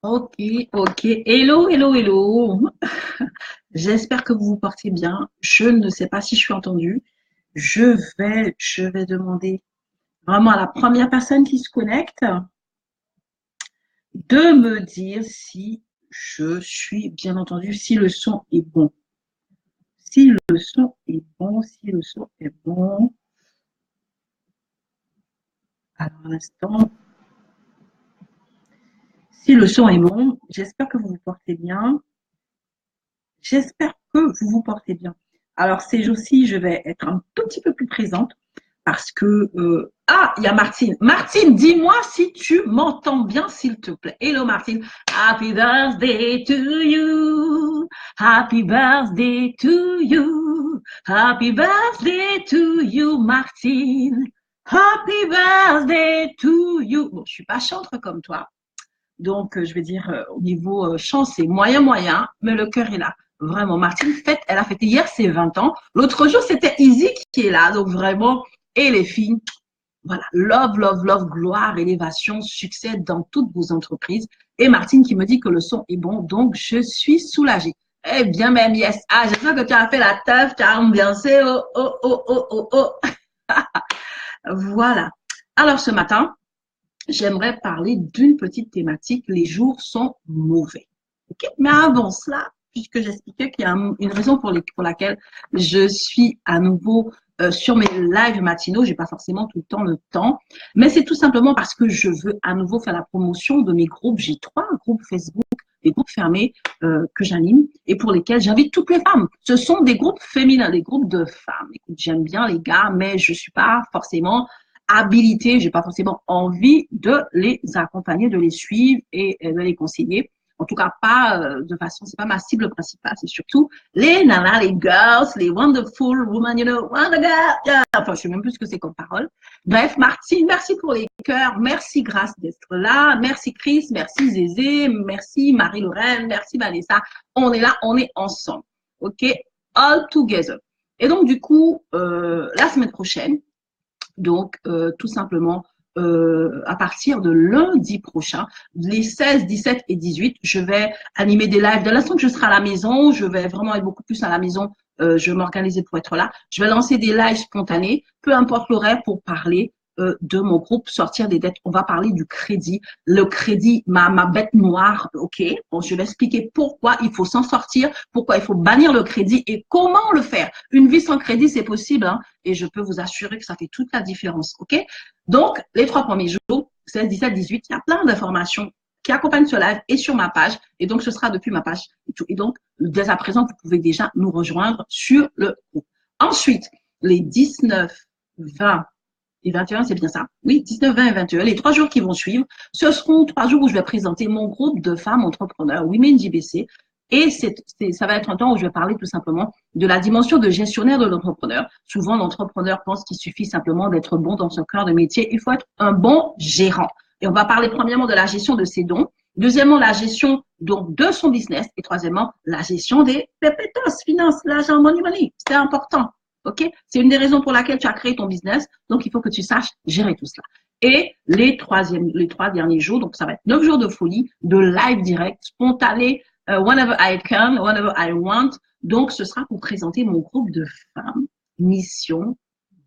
Ok, ok. Hello, hello, hello. J'espère que vous vous portez bien. Je ne sais pas si je suis entendue. Je vais demander vraiment à la première personne qui se connecte de me dire si je suis bien entendue, si le son est bon. Si le son est bon, si le son est bon. Alors, à l'instant, si le son est bon, j'espère que vous vous portez bien. J'espère que vous vous portez bien. Alors, ces jours-ci, je vais être un tout petit peu plus présente parce que... ah, il y a Martine. Martine, dis-moi si tu m'entends bien, s'il te plaît. Hello, Martine. Happy birthday to you. Happy birthday to you. Happy birthday to you, Martine. Happy birthday to you. Bon, je suis pas chantre comme toi. Donc, je vais dire, au niveau chant, c'est moyen, moyen, mais le cœur est là. Vraiment, Martine fête, elle a fêté hier ses 20 ans. L'autre jour, c'était Izzy qui est là. Donc, vraiment, et les filles, voilà, love, love, love, gloire, élévation, succès dans toutes vos entreprises. Et Martine qui me dit que le son est bon, donc je suis soulagée. Eh bien, même, yes. Ah, j'espère que tu as fait la teuf, tu as ambiancé. Oh, oh, oh, oh, oh, oh. Voilà. Alors, ce matin, j'aimerais parler d'une petite thématique. Les jours sont mauvais. Okay? Mais avant cela, puisque j'expliquais qu'il y a une raison pour laquelle je suis à nouveau sur mes lives matinaux, j'ai pas forcément tout le temps, mais c'est tout simplement parce que je veux à nouveau faire la promotion de mes groupes. J'ai 3 groupes Facebook, des groupes fermés que j'anime et pour lesquels j'invite toutes les femmes. Ce sont des groupes féminins, des groupes de femmes. Écoute, j'aime bien les gars, mais je suis pas forcément habilité, j'ai pas forcément envie de les accompagner, de les suivre et de les conseiller. En tout cas, pas de façon, c'est pas ma cible principale, c'est surtout les nanas, les girls, les wonderful women, you know, wonder girl. Yeah. Enfin, je sais même plus ce que c'est comme parole. Bref, Martine, merci pour les cœurs, merci Grâce d'être là, merci Chris, merci Zézé, merci Marie-Lorraine, merci Vanessa. On est là, on est ensemble. OK? All together. Et donc, du coup, la semaine prochaine, donc, tout simplement, à partir de lundi prochain, les 16, 17 et 18, je vais animer des lives. Dès l'instant que je serai à la maison, je vais vraiment être beaucoup plus à la maison. Je vais m'organiser pour être là. Je vais lancer des lives spontanés, peu importe l'horaire, pour parler de mon groupe Sortir des dettes. On va parler du crédit. Le crédit, ma bête noire, ok. Bon, je vais expliquer pourquoi il faut s'en sortir, pourquoi il faut bannir le crédit et comment le faire. Une vie sans crédit, c'est possible, hein, et je peux vous assurer que ça fait toute la différence, ok. Donc, les 3 premiers jours, 16, 17, 18, il y a plein d'informations qui accompagnent ce live et sur ma page. Et donc, ce sera depuis ma page et tout. Et donc, dès à présent, vous pouvez déjà nous rejoindre sur le groupe. Ensuite, les 19, 20 et 21, c'est bien ça. Oui, 19, 20 et 21, les 3 jours qui vont suivre, ce seront 3 jours où je vais présenter mon groupe de femmes entrepreneurs, Women JBC. Et ça va être un temps où je vais parler tout simplement de la dimension de gestionnaire de l'entrepreneur. Souvent, l'entrepreneur pense qu'il suffit simplement d'être bon dans son cœur de métier. Il faut être un bon gérant. Et on va parler premièrement de la gestion de ses dons. Deuxièmement, la gestion donc de son business. Et troisièmement, la gestion des pépetos, finances, l'argent, money, money. C'est important. OK? C'est une des raisons pour laquelle tu as créé ton business. Donc, il faut que tu saches gérer tout cela. Et les 3 derniers jours, donc ça va être 9 jours de folie, de live direct, spontané, whenever I can, whenever I want. Donc, ce sera pour présenter mon groupe de femmes, Mission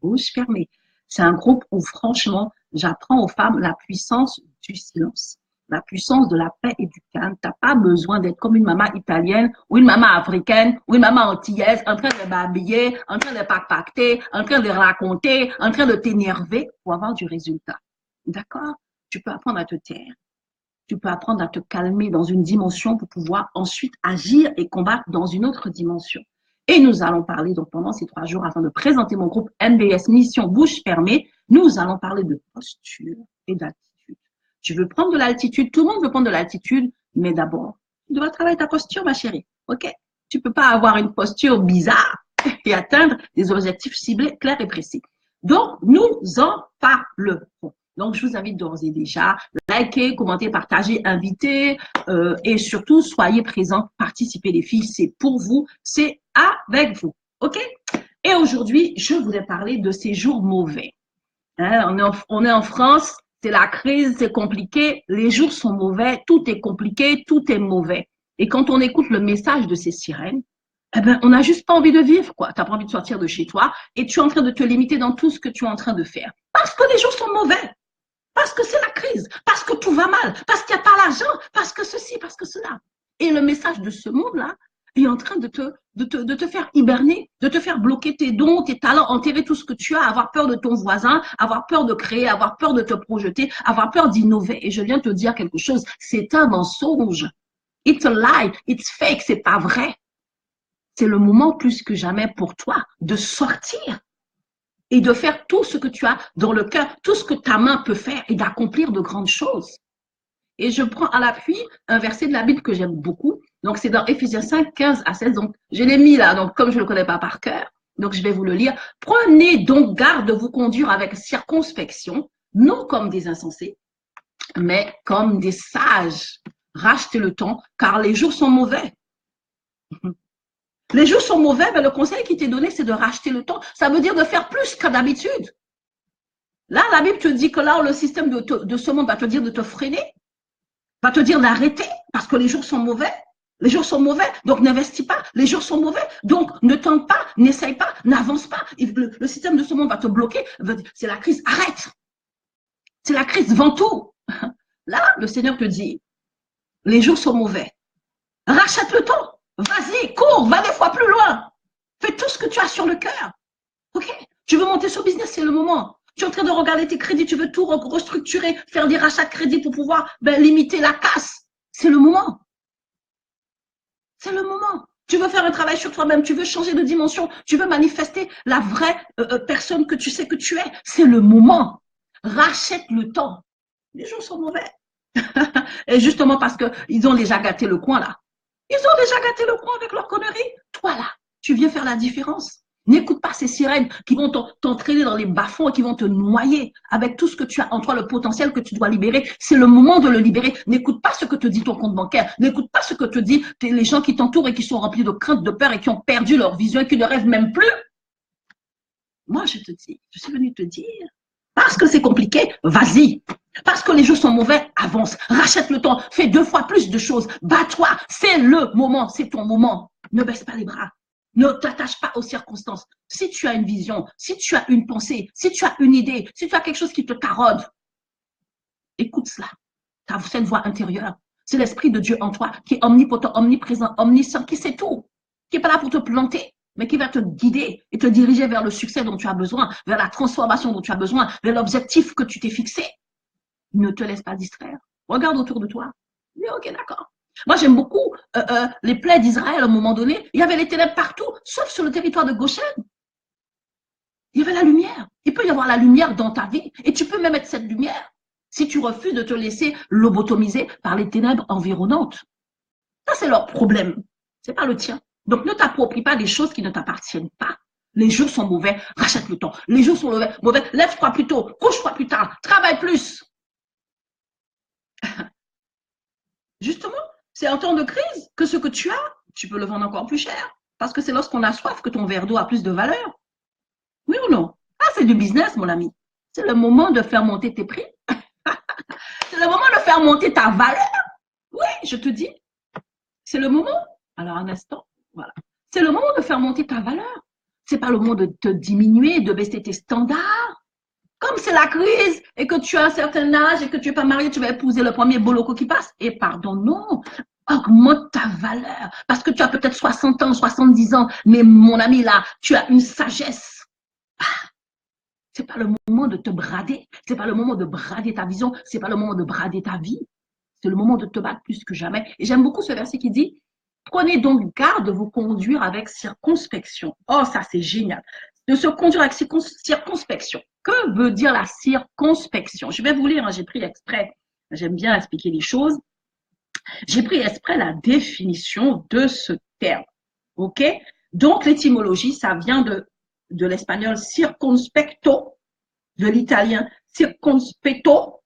Bouche Fermée. C'est un groupe où, franchement, j'apprends aux femmes la puissance du silence, la puissance de la paix et du calme. Tu n'as pas besoin d'être comme une maman italienne ou une maman africaine ou une maman antillaise en train de babiller, en train de pacter, en train de raconter, en train de t'énerver pour avoir du résultat. D'accord? Tu peux apprendre à te taire. Tu peux apprendre à te calmer dans une dimension pour pouvoir ensuite agir et combattre dans une autre dimension. Et nous allons parler, donc pendant ces 3 jours, afin de présenter mon groupe MBS Mission Bouche Fermée, nous allons parler de posture et d'attitude. Tu veux prendre de l'altitude, tout le monde veut prendre de l'altitude, mais d'abord, tu dois travailler ta posture, ma chérie. OK? Tu peux pas avoir une posture bizarre et atteindre des objectifs ciblés, clairs et précis. Donc, nous en parlerons. Donc, je vous invite d'ores et déjà, likez, commentez, partagez, invitez et surtout, soyez présents, participez les filles, c'est pour vous, c'est avec vous. OK? Et aujourd'hui, je voulais parler de ces jours mauvais. Hein, on est en France, c'est la crise, c'est compliqué, les jours sont mauvais, tout est compliqué, tout est mauvais. Et quand on écoute le message de ces sirènes, eh ben, on n'a juste pas envie de vivre, quoi. Tu n'as pas envie de sortir de chez toi et tu es en train de te limiter dans tout ce que tu es en train de faire. Parce que les jours sont mauvais, parce que c'est la crise, parce que tout va mal, parce qu'il n'y a pas l'argent, parce que ceci, parce que cela. Et le message de ce monde-là est en train de te faire hiberner, de te faire bloquer tes dons, tes talents, enterrer tout ce que tu as, avoir peur de ton voisin, avoir peur de créer, avoir peur de te projeter, avoir peur d'innover. Et je viens te dire quelque chose, c'est un mensonge. It's a lie, it's fake, c'est pas vrai. C'est le moment plus que jamais pour toi de sortir et de faire tout ce que tu as dans le cœur, tout ce que ta main peut faire et d'accomplir de grandes choses. Et je prends à l'appui un verset de la Bible que j'aime beaucoup. Donc, c'est dans Éphésiens 5, 15 à 16. Donc, je l'ai mis là. Donc, comme je ne le connais pas par cœur, donc je vais vous le lire. Prenez donc garde de vous conduire avec circonspection, non comme des insensés, mais comme des sages. Rachetez le temps, car les jours sont mauvais. Les jours sont mauvais, mais le conseil qui t'est donné, c'est de racheter le temps. Ça veut dire de faire plus qu'à d'habitude. Là, la Bible te dit que là, le système de ce monde va te dire de te freiner, va te dire d'arrêter, parce que les jours sont mauvais. Les jours sont mauvais, donc n'investis pas. Les jours sont mauvais, donc ne tente pas, n'essaye pas, n'avance pas. Le système de ce monde va te bloquer. C'est la crise, arrête. C'est la crise, vends tout. Là, le Seigneur te dit, les jours sont mauvais. Rachète le temps. Vas-y, cours, va des fois plus loin. Fais tout ce que tu as sur le cœur. OK? Tu veux monter ce business, c'est le moment. Tu es en train de regarder tes crédits, tu veux tout restructurer, faire des rachats de crédits pour pouvoir limiter la casse. C'est le moment. C'est le moment. Tu veux faire un travail sur toi-même, tu veux changer de dimension, tu veux manifester la vraie personne que tu sais que tu es. C'est le moment. Rachète le temps. Les jours sont mauvais. Et justement parce qu'ils ont déjà gâté le coin là. Ils ont déjà gâté le coin avec leurs conneries. Toi là, tu viens faire la différence. N'écoute pas ces sirènes qui vont t'entraîner dans les bas-fonds et qui vont te noyer avec tout ce que tu as en toi, le potentiel que tu dois libérer. C'est le moment de le libérer. N'écoute pas ce que te dit ton compte bancaire. N'écoute pas ce que te disent les gens qui t'entourent et qui sont remplis de crainte, de peur et qui ont perdu leur vision et qui ne rêvent même plus. Moi, je te dis, je suis venue te dire, parce que c'est compliqué, vas-y. Parce que les jours sont mauvais, avance. Rachète le temps, fais 2 fois plus de choses. Bats-toi, c'est le moment, c'est ton moment. Ne baisse pas les bras. Ne t'attache pas aux circonstances. Si tu as une vision, si tu as une pensée, si tu as une idée, si tu as quelque chose qui te taraude, écoute cela. Tu as cette voix intérieure. C'est l'Esprit de Dieu en toi qui est omnipotent, omniprésent, omniscient, qui sait tout, qui n'est pas là pour te planter, mais qui va te guider et te diriger vers le succès dont tu as besoin, vers la transformation dont tu as besoin, vers l'objectif que tu t'es fixé. Ne te laisse pas distraire. Regarde autour de toi. Dis, OK, d'accord. Moi, j'aime beaucoup les plaies d'Israël à un moment donné. Il y avait les ténèbres partout, sauf sur le territoire de Goshen. Il y avait la lumière. Il peut y avoir la lumière dans ta vie et tu peux même être cette lumière si tu refuses de te laisser lobotomiser par les ténèbres environnantes. Ça, c'est leur problème. Ce n'est pas le tien. Donc, ne t'approprie pas des choses qui ne t'appartiennent pas. Les jours sont mauvais, rachète le temps. Les jours sont mauvais, lève-toi plus tôt, couche-toi plus tard, travaille plus. Justement, c'est en temps de crise que ce que tu as, tu peux le vendre encore plus cher. Parce que c'est lorsqu'on a soif que ton verre d'eau a plus de valeur. Oui ou non? Ah, c'est du business, mon ami. C'est le moment de faire monter tes prix. C'est le moment de faire monter ta valeur. Oui, je te dis. C'est le moment. Alors, un instant, voilà. C'est le moment de faire monter ta valeur. C'est pas le moment de te diminuer, de baisser tes standards. Comme c'est la crise et que tu as un certain âge et que tu n'es pas marié, tu vas épouser le premier boloco qui passe. Et pardon, non, augmente ta valeur. Parce que tu as peut-être 60 ans, 70 ans, mais mon ami là, tu as une sagesse. Ah, c'est pas le moment de te brader. C'est pas le moment de brader ta vision. C'est pas le moment de brader ta vie. C'est le moment de te battre plus que jamais. Et j'aime beaucoup ce verset qui dit, prenez donc garde de vous conduire avec circonspection. Oh, ça c'est génial. De se conduire avec circonspection. Que veut dire la circonspection? Je vais vous lire, hein, j'ai pris exprès, j'aime bien expliquer les choses. J'ai pris exprès la définition de ce terme. OK? Donc, l'étymologie, ça vient de l'espagnol circunspecto, de l'italien circunspetto,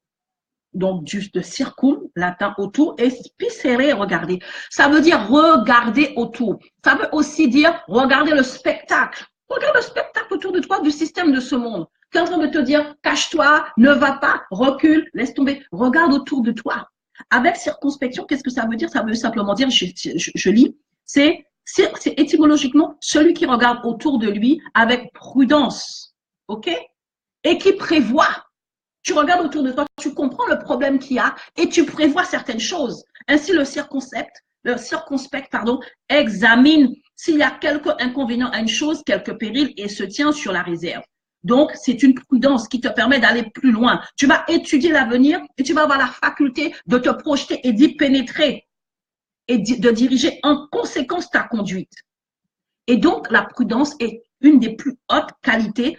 donc juste de circum, latin autour, et spicere, regarder. Ça veut dire regarder autour. Ça veut aussi dire regarder le spectacle. Regarde le spectacle autour de toi du système de ce monde. qui est en train de te dire, cache-toi, ne va pas, recule, laisse tomber. Regarde autour de toi. Avec circonspection, qu'est-ce que ça veut dire? Ça veut simplement dire, je lis, c'est étymologiquement celui qui regarde autour de lui avec prudence. OK? Et qui prévoit. Tu regardes autour de toi, tu comprends le problème qu'il y a et tu prévois certaines choses. Ainsi, le circonspect, examine s'il y a quelque inconvénient à une chose, quelque péril et se tient sur la réserve. Donc, c'est une prudence qui te permet d'aller plus loin. Tu vas étudier l'avenir et tu vas avoir la faculté de te projeter et d'y pénétrer et de diriger en conséquence ta conduite. Et donc, la prudence est une des plus hautes qualités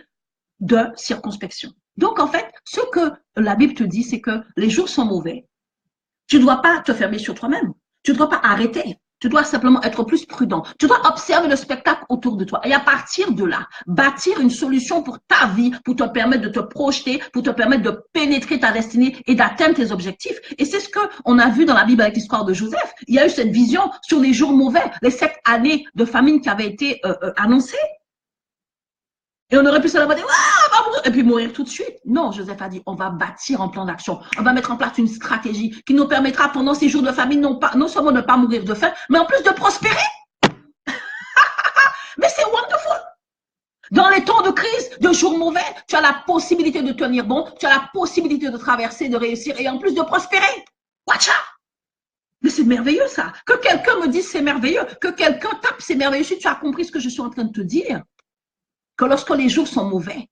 de circonspection. Donc, en fait, ce que la Bible te dit, c'est que les jours sont mauvais. Tu ne dois pas te fermer sur toi-même. Tu ne dois pas arrêter. Tu dois simplement être plus prudent. Tu dois observer le spectacle autour de toi. Et à partir de là, bâtir une solution pour ta vie, pour te permettre de te projeter, pour te permettre de pénétrer ta destinée et d'atteindre tes objectifs. Et c'est ce qu'on a vu dans la Bible avec l'histoire de Joseph. Il y a eu cette vision sur les jours mauvais, les 7 années de famine qui avaient été annoncées. Et on aurait pu se dire, et puis mourir tout de suite. Non, Joseph a dit, on va bâtir un plan d'action. On va mettre en place une stratégie qui nous permettra pendant ces jours de famine, non seulement de ne pas mourir de faim, mais en plus de prospérer. Mais c'est wonderful. Dans les temps de crise, de jours mauvais, tu as la possibilité de tenir bon, tu as la possibilité de traverser, de réussir et en plus de prospérer. Watch out. Mais c'est merveilleux ça. Que quelqu'un me dise c'est merveilleux, que quelqu'un tape c'est merveilleux. Si tu as compris ce que je suis en train de te dire, que lorsque les jours sont mauvais,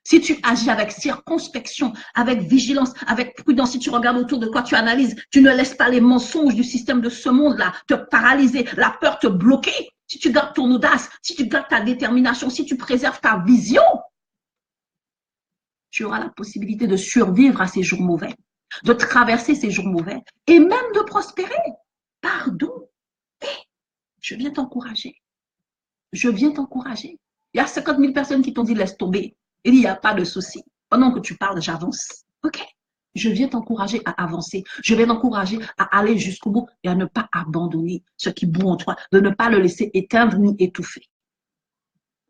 si tu agis avec circonspection, avec vigilance, avec prudence, si tu regardes autour de toi, tu analyses, tu ne laisses pas les mensonges du système de ce monde-là te paralyser, la peur te bloquer, si tu gardes ton audace, si tu gardes ta détermination, si tu préserves ta vision, tu auras la possibilité de survivre à ces jours mauvais, de traverser ces jours mauvais et même de prospérer. Pardon. Je viens t'encourager. Je viens t'encourager. Il y a 50 000 personnes qui t'ont dit laisse tomber. Il n'y a pas de souci. Pendant que tu parles, j'avance. OK? Je viens t'encourager à avancer. Je viens t'encourager à aller jusqu'au bout et à ne pas abandonner ce qui bout en toi, de ne pas le laisser éteindre ni étouffer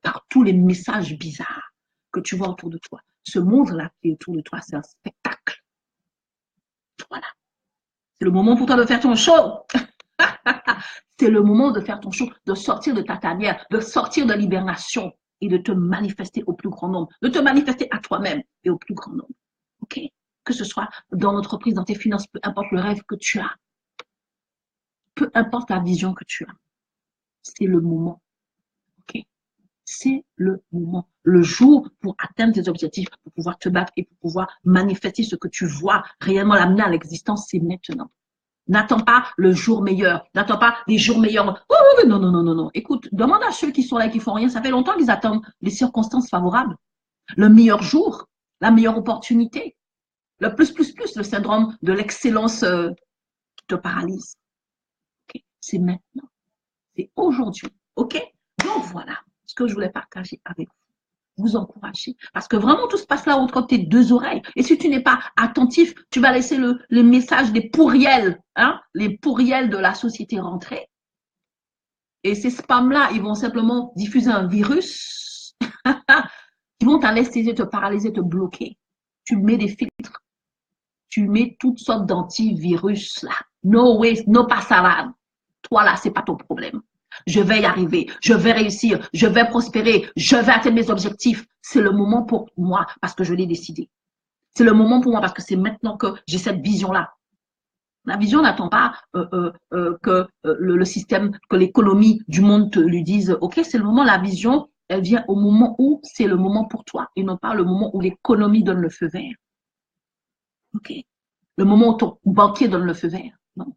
par tous les messages bizarres que tu vois autour de toi. Ce monde-là qui est autour de toi, c'est un spectacle. Voilà. C'est le moment pour toi de faire ton show. C'est le moment de faire ton show, de sortir de ta tanière, de sortir de l'hibernation et de te manifester au plus grand nombre, de te manifester à toi-même et au plus grand nombre. OK? Que ce soit dans l'entreprise, dans tes finances, peu importe le rêve que tu as, peu importe la vision que tu as, c'est le moment. OK? C'est le moment. Le jour pour atteindre tes objectifs, pour pouvoir te battre et pour pouvoir manifester ce que tu vois réellement l'amener à l'existence, c'est maintenant. N'attends pas le jour meilleur. N'attends pas les jours meilleurs. Oh, non, non, non, non, non. Écoute, demande à ceux qui sont là et qui font rien. Ça fait longtemps qu'ils attendent les circonstances favorables. Le meilleur jour, la meilleure opportunité. Le plus, le syndrome de l'excellence qui te paralyse. Okay? C'est maintenant. C'est aujourd'hui. OK? Donc voilà ce que je voulais partager avec vous encourager. Parce que vraiment, tout se passe là entre tes deux oreilles. Et si tu n'es pas attentif, tu vas laisser le message des pourriels, hein, les pourriels de la société rentrer. Et ces spams-là, ils vont simplement diffuser un virus qui vont t'anesthésier, te paralyser, te bloquer. Tu mets des filtres. Tu mets toutes sortes d'antivirus là. No way, no passaran. Toi là, c'est pas ton problème. Je vais y arriver, je vais réussir, je vais prospérer, je vais atteindre mes objectifs. C'est le moment pour moi parce que je l'ai décidé. C'est le moment pour moi parce que c'est maintenant que j'ai cette vision-là. La vision n'attend pas que le système, que l'économie du monde te lui dise, OK, c'est le moment, la vision, elle vient au moment où c'est le moment pour toi et non pas le moment où l'économie donne le feu vert. OK? Le moment où ton banquier donne le feu vert. Non.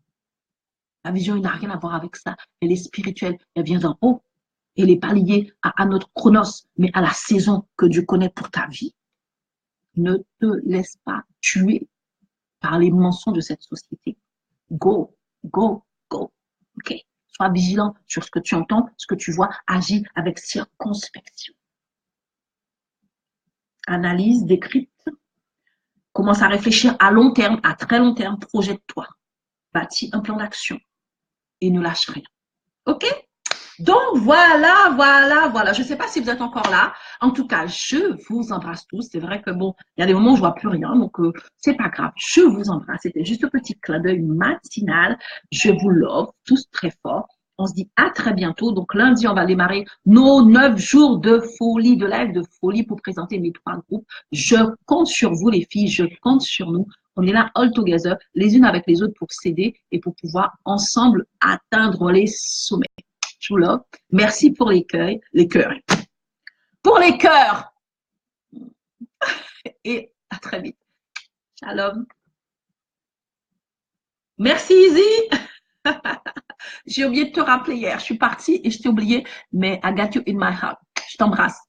La vision, il n'a rien à voir avec ça. Elle est spirituelle. Elle vient d'en haut. Elle n'est pas liée à notre chronos, mais à la saison que Dieu connaît pour ta vie. Ne te laisse pas tuer par les mensonges de cette société. Go, go, go. OK? Sois vigilant sur ce que tu entends, ce que tu vois. Agis avec circonspection. Analyse, décrypte. Commence à réfléchir à long terme, à très long terme. Projette-toi. Bâtis un plan d'action. Et ne lâche rien. OK? Donc, voilà. Je ne sais pas si vous êtes encore là. En tout cas, je vous embrasse tous. C'est vrai que bon, il y a des moments où je vois plus rien, donc c'est pas grave. Je vous embrasse. C'était juste un petit clin d'œil matinal. Je vous love tous très fort. On se dit à très bientôt. Donc, lundi, on va démarrer nos 9 jours de folie, de live de folie pour présenter mes 3 groupes. Je compte sur vous, les filles. Je compte sur nous. On est là all together, les unes avec les autres pour s'aider et pour pouvoir ensemble atteindre les sommets. Je vous love. Merci pour les cœurs. Pour les cœurs. Et à très vite. Shalom. Merci, Izzy. J'ai oublié de te rappeler hier. Je suis partie et je t'ai oublié, mais I got you in my heart. Je t'embrasse.